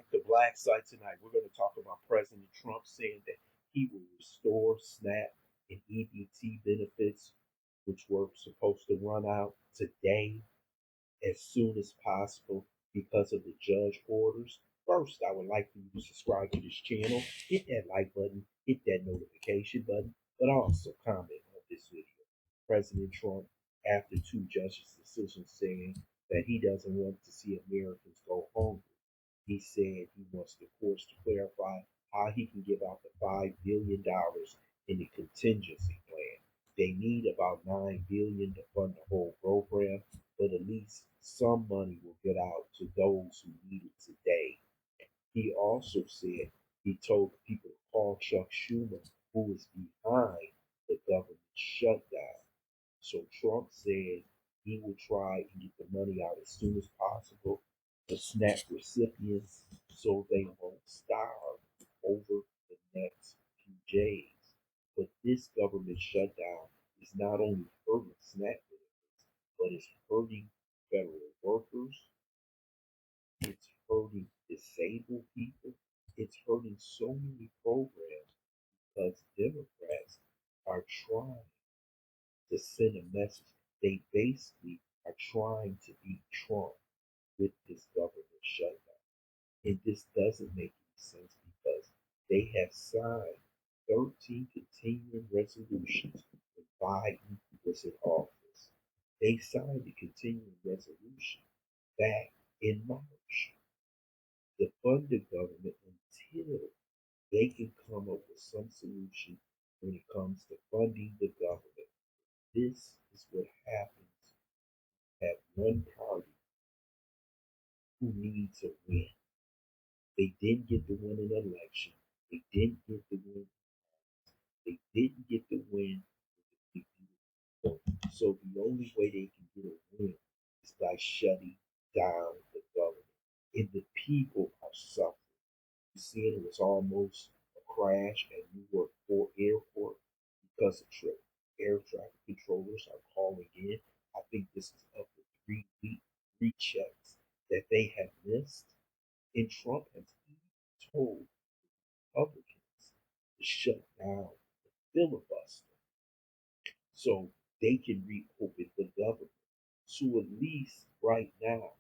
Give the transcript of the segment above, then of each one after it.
at the Black Site tonight. We're going to talk about President Trump saying that he will restore SNAP and EBT benefits, which were supposed to run out today as soon as possible because of the judge orders. First, I would like for you to subscribe to this channel, hit that like button, hit that notification button, but also comment on this video. President Trump, after two judges' decisions saying that he doesn't want to see Americans go hungry, he said he wants the courts to clarify how he can give out the $5 billion in the contingency plan. They need about $9 billion to fund the whole program, but at least some money will get out to those who need it today. He also said he told the people to call Chuck Schumer, who is behind the government shutdown. So Trump said he will try and get the money out as soon as possible to SNAP recipients so they won't starve over the next few days. But this government shutdown is not only hurting SNAP benefits, but it's hurting federal workers, it's hurting disabled people, it's hurting so many programs because Democrats are trying to send a message. They basically are trying to beat Trump with this government shutdown. And this doesn't make any sense because they have signed 13 continuing resolutions when Biden was in office. They signed the continuing resolution back in March to fund the government until they can come up with some solution when it comes to funding the government. This is what happens at one party who needs a win. They didn't get to win an election. They didn't get to win. They didn't get to win with the people. So the only way they can get a win is by shutting down the government. And the people are suffering. You see, it was almost a crash at Newark Airport because of trip. Air traffic controllers are calling in. I think this is up to 3 week rechecks that they have missed. And Trump has even told Republicans to shut down the filibuster so they can reopen the government. So at least right now,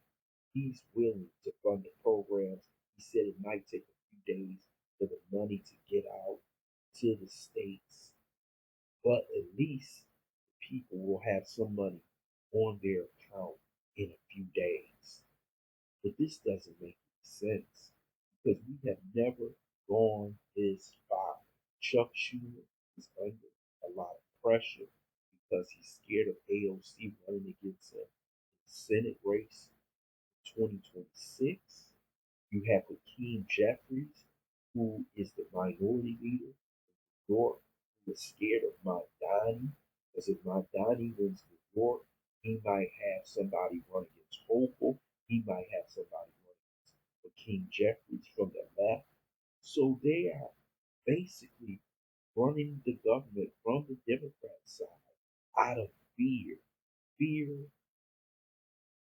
he's willing to fund the programs. He said it might take a few days for the money to get out to the states, but at least the people will have some money on their account in a few days. But this doesn't make any sense because we have never gone this far. Chuck Schumer is under a lot of pressure because he's scared of AOC running against him in the Senate race in 2026. You have Hakeem Jeffries, who is the minority leader in New York, who is scared of Mamdani, because if Mamdani wins New York, he might have somebody run against Hochul. He might have somebody run against Hakeem Jeffries from the left. So they are basically running the government from the Democrat side out of fear. Fear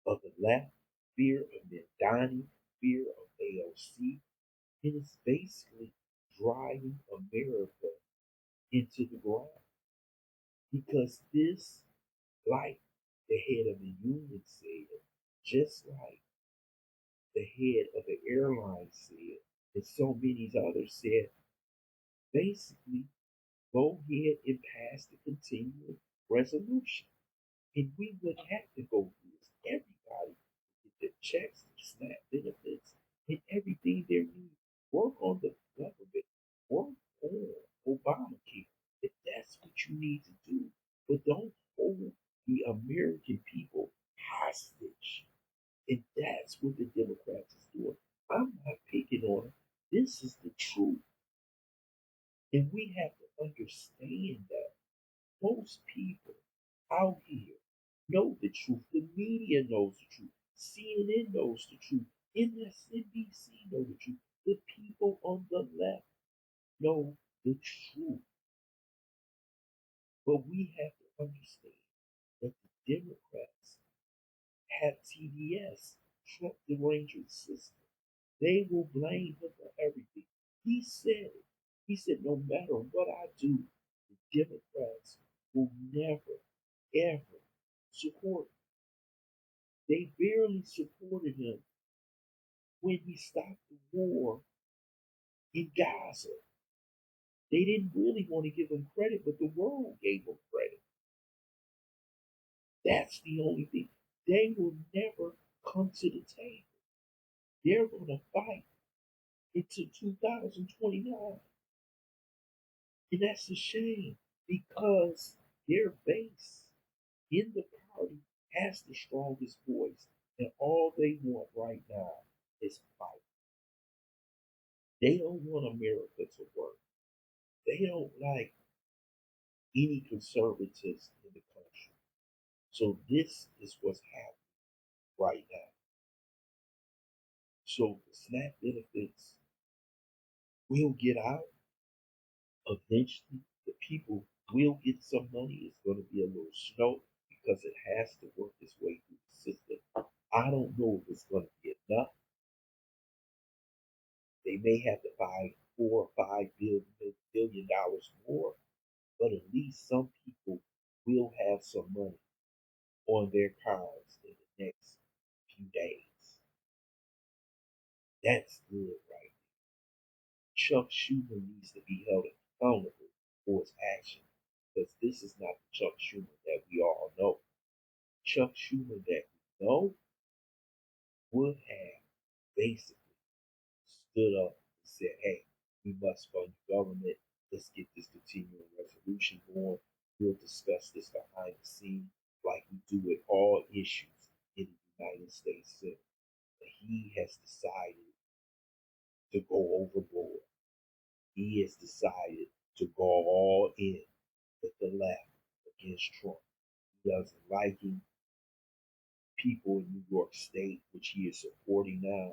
of the left, fear of Mamdani, fear of AOC, and it's basically driving America into the ground. Because this, like the head of the union said, just like the head of the airline said, and so many others said, basically, go ahead and pass the continuing resolution. And we would have to go through this. Everybody would get their checks, their SNAP benefits, and everything they need. Work on the government. Work on Obamacare. If that's what you need to do. But don't hold the American people hostage. And that's what the Democrats is doing. I'm not picking on them. This is the truth. And we have to understand that most people out here know the truth. The media knows the truth. CNN knows the truth. MSNBC know the truth. The people on the left know the truth. But we have to understand that the Democrats have TDS, Trump derangement system. They will blame him for everything. He said it. He said, no matter what I do, the Democrats will never, ever support him. They barely supported him when he stopped the war in Gaza. They didn't really want to give him credit, but the world gave him credit. That's the only thing. They will never come to the table. They're going to fight into 2029. And that's a shame because their base in the party has the strongest voice. And all they want right now is fight. They don't want America to work. They don't like any conservatives in the country. So this is what's happening right now. So the SNAP benefits will get out eventually. The people will get some money. It's going to be a little slow because it has to work its way through the system. I don't know if it's going to be enough. They may have to buy $4 or $5 billion more, but at least some people will have some money on their cards in the next few days. That's good, right? Chuck Schumer needs to be held accountable for his actions because this is not the Chuck Schumer that we all know. Chuck Schumer that we know would have basically stood up and said, hey, we must fund the government. Let's get this continuing resolution going. We'll discuss this behind the scenes like we do with all issues in the United States Senate. But he has decided to go overboard. He has decided to go all in with the left against Trump. He doesn't like him. People in New York State, which he is supporting now,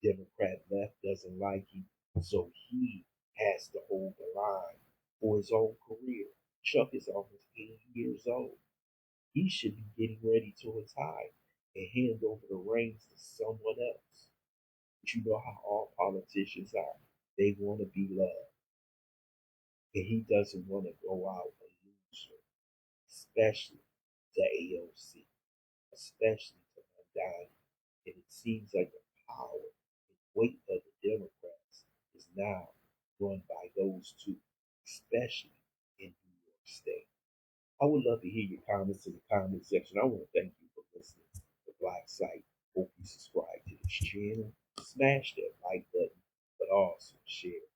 the Democrat left doesn't like him. So he has to hold the line for his own career. Chuck is almost 80 years old. He should be getting ready to retire and hand over the reins to someone else. But you know how all politicians are. They want to be loved. And he doesn't want to go out a loser, especially to AOC, especially to Mondani. And it seems like the power and weight of the Democrats is now run by those two, especially in New York State. I would love to hear your comments in the comment section. I want to thank you for listening to Black Site. Hope you subscribe to this channel. Smash that like button, but also share.